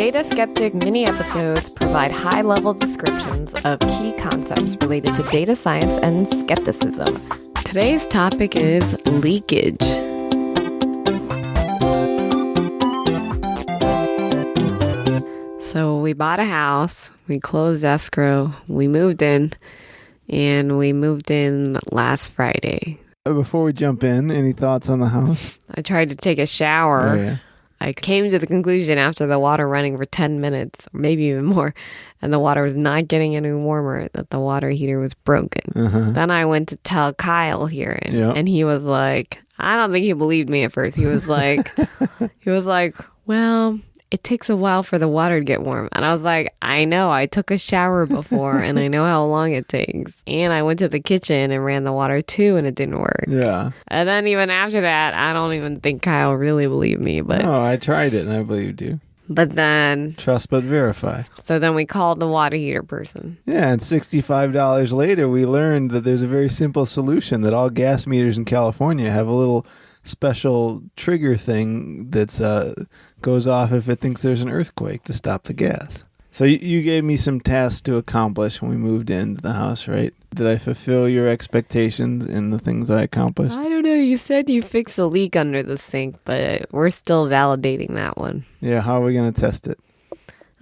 Data Skeptic mini episodes provide high-level descriptions of key concepts related to data science and skepticism. Today's topic is leakage. So we bought a house, we closed escrow, we moved in, and we moved in last Friday. Before we jump in, any thoughts on the house? I tried to take a shower. Oh, yeah. I came to the conclusion after the water running for 10 minutes, or maybe even more, and the water was not getting any warmer, that the water heater was broken. Then I went to tell Kyle here, and he was like, I don't think he believed me at first. He was like, well, it takes a while for the water to get warm. And I was like, I know, I took a shower before and I know how long it takes. And I went to the kitchen and ran the water too and it didn't work. Yeah. And then even after that, I don't even think Kyle really believed me. But no, I tried it and I believed you. But then... Trust but verify. So then we called the water heater person. Yeah, and $65 later, we learned that there's a very simple solution, that all gas meters in California have a little special trigger thing that goes off if it thinks there's an earthquake to stop the gas. So you gave me some tasks to accomplish when we moved into the house, right? Did I fulfill your expectations in the things I accomplished? I don't know. You said you fixed a leak under the sink, but we're still validating that one. Yeah, how are we going to test it?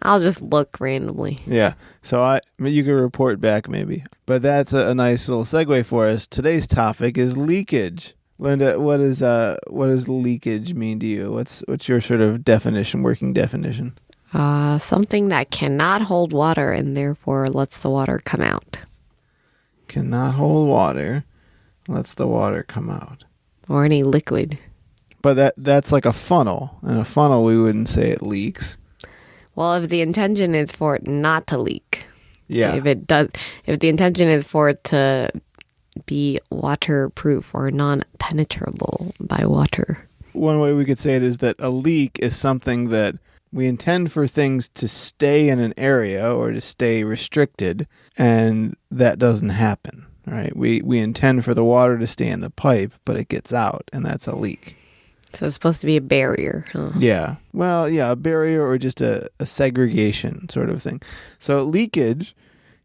I'll just look randomly. Yeah, so you can report back maybe. But that's a nice little segue for us. Today's topic is leakage. Linda, what does leakage mean to you? What's your sort of definition, working definition? Something that cannot hold water and therefore lets the water come out. Cannot hold water, lets the water come out. Or any liquid. But that's like a funnel. In a funnel, we wouldn't say it leaks. Well, if the intention is for it not to leak. Yeah. If the intention is for it to be waterproof or non-penetrable by water. One way we could say it is that a leak is something that we intend for things to stay in an area or to stay restricted, and that doesn't happen, right? We intend for the water to stay in the pipe, but it gets out, and that's a leak. So it's supposed to be a barrier, huh? Yeah. Well, yeah, a barrier or just a segregation sort of thing. So leakage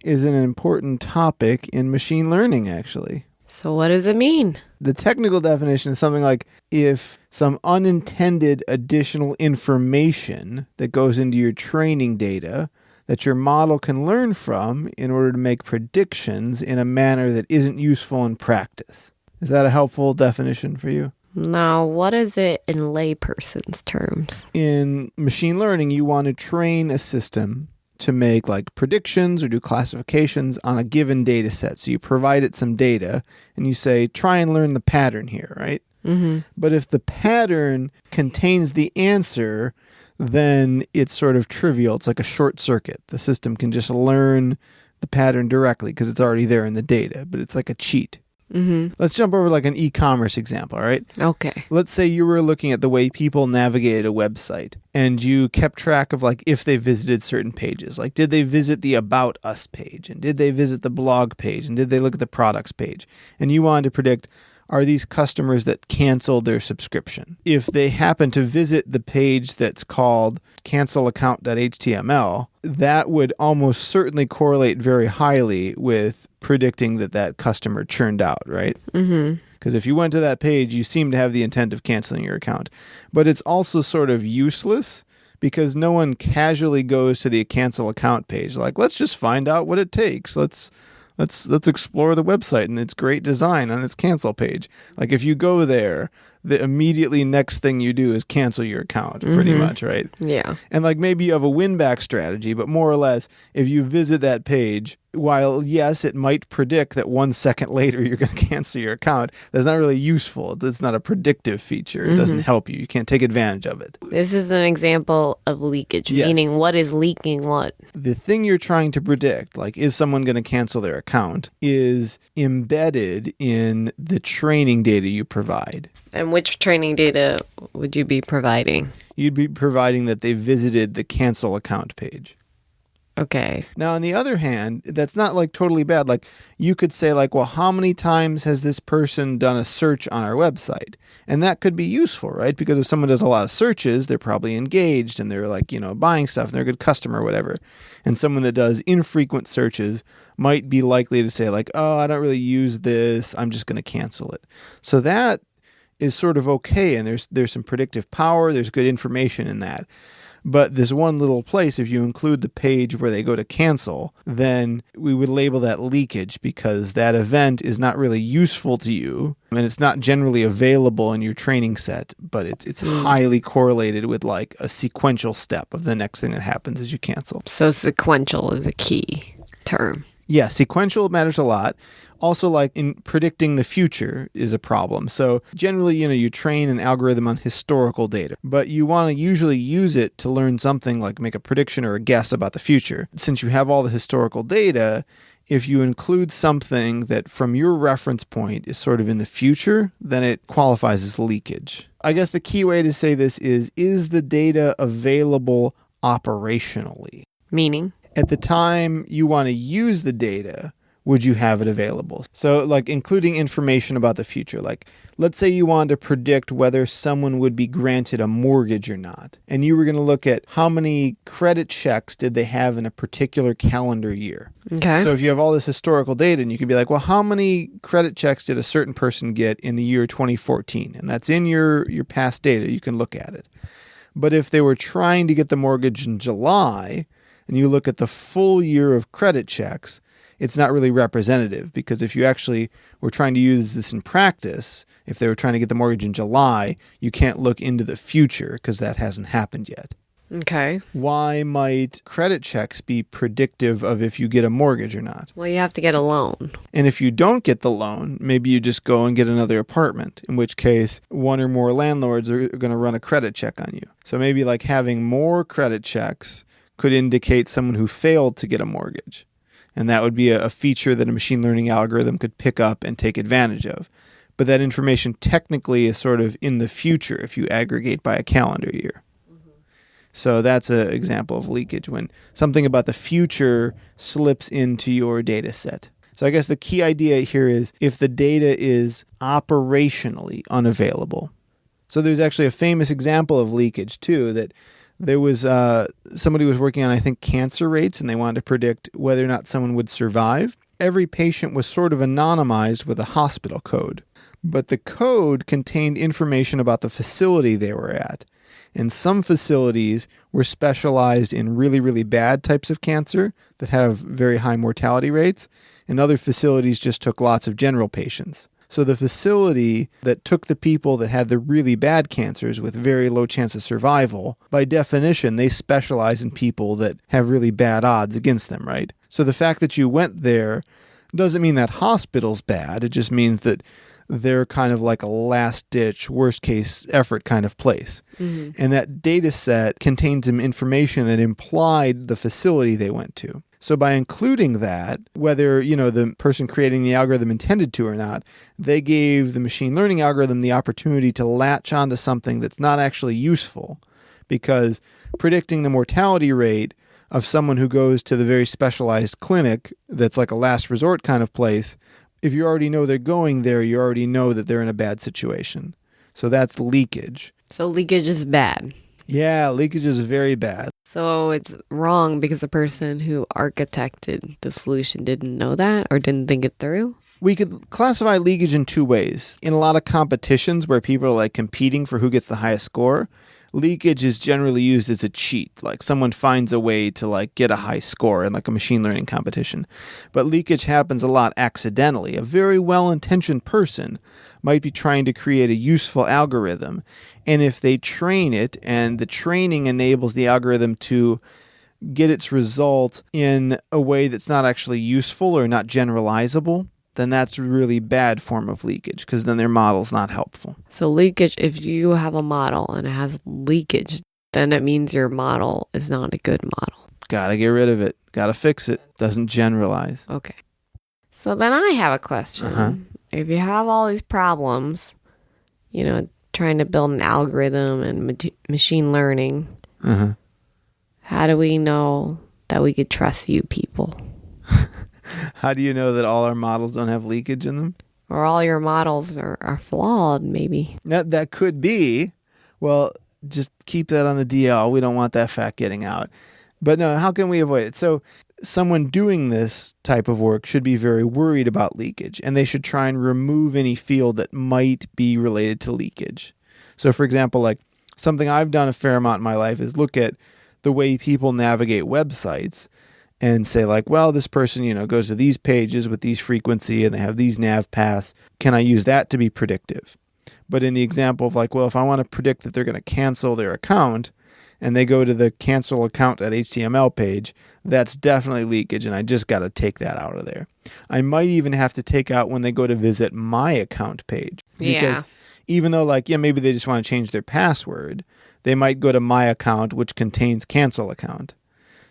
is an important topic in machine learning, actually. So what does it mean? The technical definition is something like if some unintended additional information that goes into your training data that your model can learn from in order to make predictions in a manner that isn't useful in practice. Is that a helpful definition for you? Now, what is it in layperson's terms? In machine learning, you want to train a system to make like predictions or do classifications on a given data set. So you provide it some data and you say, try and learn the pattern here, right? Mm-hmm. But if the pattern contains the answer, then it's sort of trivial. It's like a short circuit. The system can just learn the pattern directly because it's already there in the data, but it's like a cheat. Mm-hmm. Let's jump over like an e-commerce example, all right? Okay. Let's say you were looking at the way people navigated a website and you kept track of like if they visited certain pages. Like did they visit the About Us page? And did they visit the blog page? And did they look at the products page? And you wanted to predict, are these customers that canceled their subscription? If they happen to visit the page that's called cancelaccount.html, that would almost certainly correlate very highly with predicting that customer churned out, right? Mm-hmm. Because if you went to that page, you seem to have the intent of canceling your account. But it's also sort of useless because no one casually goes to the cancel account page. Like, let's just find out what it takes. Let's explore the website and its great design on its cancel page. Like if you go there, the immediately next thing you do is cancel your account, pretty much, right? Yeah. And like maybe you have a win-back strategy, but more or less, if you visit that page, while yes, it might predict that 1 second later you're going to cancel your account, that's not really useful. It's not a predictive feature. It doesn't help you. You can't take advantage of it. This is an example of leakage, meaning what is leaking what? The thing you're trying to predict, like is someone going to cancel their account, is embedded in the training data you provide. And which training data would you be providing? You'd be providing that they visited the cancel account page. Okay. Now, on the other hand, that's not like totally bad. Like you could say like, well, how many times has this person done a search on our website? And that could be useful, right? Because if someone does a lot of searches, they're probably engaged and they're like, buying stuff and they're a good customer or whatever. And someone that does infrequent searches might be likely to say like, oh, I don't really use this. I'm just going to cancel it. So that is sort of okay. And there's some predictive power. There's good information in that. But this one little place, if you include the page where they go to cancel, then we would label that leakage because that event is not really useful to you and it's not generally available in your training set, but it's highly correlated with like a sequential step of the next thing that happens as you cancel. So sequential is a key term. Yeah, sequential matters a lot. Also, like in predicting the future is a problem. So generally, you train an algorithm on historical data, but you want to usually use it to learn something like make a prediction or a guess about the future. Since you have all the historical data, if you include something that from your reference point is sort of in the future, then it qualifies as leakage. I guess the key way to say this is the data available operationally? Meaning? At the time you want to use the data, would you have it available? So like including information about the future. Like let's say you wanted to predict whether someone would be granted a mortgage or not. And you were going to look at how many credit checks did they have in a particular calendar year. Okay. So if you have all this historical data and you could be like, well, how many credit checks did a certain person get in the year 2014? And that's in your past data. You can look at it. But if they were trying to get the mortgage in July and you look at the full year of credit checks, it's not really representative because if you actually were trying to use this in practice, if they were trying to get the mortgage in July, you can't look into the future because that hasn't happened yet. Okay. Why might credit checks be predictive of if you get a mortgage or not? Well, you have to get a loan. And if you don't get the loan, maybe you just go and get another apartment, in which case one or more landlords are going to run a credit check on you. So maybe like having more credit checks could indicate someone who failed to get a mortgage. And that would be a feature that a machine learning algorithm could pick up and take advantage of. But that information technically is sort of in the future if you aggregate by a calendar year. Mm-hmm. So that's an example of leakage when something about the future slips into your data set. So I guess the key idea here is if the data is operationally unavailable. So there's actually a famous example of leakage too that there was somebody was working on, I think, cancer rates, and they wanted to predict whether or not someone would survive. Every patient was sort of anonymized with a hospital code, but the code contained information about the facility they were at. And some facilities were specialized in really, really bad types of cancer that have very high mortality rates, and other facilities just took lots of general patients. So the facility that took the people that had the really bad cancers with very low chance of survival, by definition, they specialize in people that have really bad odds against them, right? So the fact that you went there doesn't mean that hospital's bad. It just means that they're kind of like a last-ditch, worst-case effort kind of place. Mm-hmm. And that data set contained some information that implied the facility they went to. So by including that, whether, the person creating the algorithm intended to or not, they gave the machine learning algorithm the opportunity to latch onto something that's not actually useful, because predicting the mortality rate of someone who goes to the very specialized clinic that's like a last resort kind of place, if you already know they're going there, you already know that they're in a bad situation. So that's leakage. So leakage is bad. Yeah, leakage is very bad. So it's wrong because the person who architected the solution didn't know that or didn't think it through? We could classify leakage in two ways. In a lot of competitions where people are like competing for who gets the highest score, leakage is generally used as a cheat. Like someone finds a way to like get a high score in like a machine learning competition. But leakage happens a lot accidentally. A very well-intentioned person might be trying to create a useful algorithm. And if they train it and the training enables the algorithm to get its result in a way that's not actually useful or not generalizable, then that's a really bad form of leakage because then their model's not helpful. So leakage, if you have a model and it has leakage, then it means your model is not a good model. Gotta get rid of it. Gotta fix it. Doesn't generalize. Okay. So then I have a question. Uh-huh. If you have all these problems, trying to build an algorithm and machine learning, uh-huh, how do we know that we could trust you people. How do you know that all our models don't have leakage in them? Or all your models are flawed, maybe. That could be. Well, just keep that on the DL. We don't want that fact getting out. But no, how can we avoid it? So someone doing this type of work should be very worried about leakage, and they should try and remove any field that might be related to leakage. So for example, like something I've done a fair amount in my life is look at the way people navigate websites and say like, well, this person, goes to these pages with these frequency and they have these nav paths. Can I use that to be predictive? But in the example of like, well, if I want to predict that they're going to cancel their account and they go to the cancel account.html page, that's definitely leakage, and I just got to take that out of there. I might even have to take out when they go to visit my account page. Because even though maybe they just want to change their password, they might go to my account, which contains cancel account.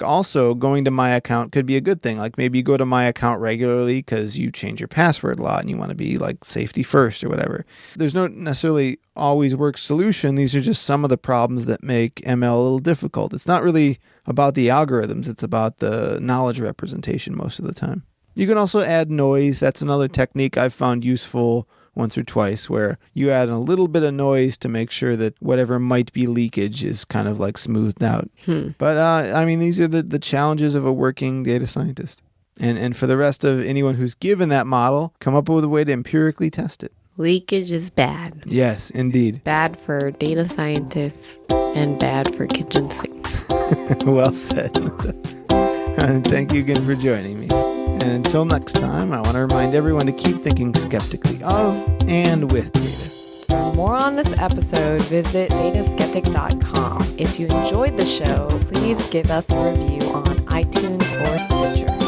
Also, going to my account could be a good thing. Like maybe you go to my account regularly because you change your password a lot and you want to be like safety first or whatever. There's no necessarily always work solution. These are just some of the problems that make ML a little difficult. It's not really about the algorithms. It's about the knowledge representation most of the time. You can also add noise. That's another technique I've found useful once or twice, where you add a little bit of noise to make sure that whatever might be leakage is kind of like smoothed out. But these are the challenges of a working data scientist. And for the rest of anyone who's given that model, come up with a way to empirically test it. Leakage is bad. Yes, indeed. Bad for data scientists and bad for kitchen sinks. Well said. And thank you again for joining me. And until next time, I want to remind everyone to keep thinking skeptically of and with data. For more on this episode, visit dataskeptic.com. If you enjoyed the show, please give us a review on iTunes or Stitcher.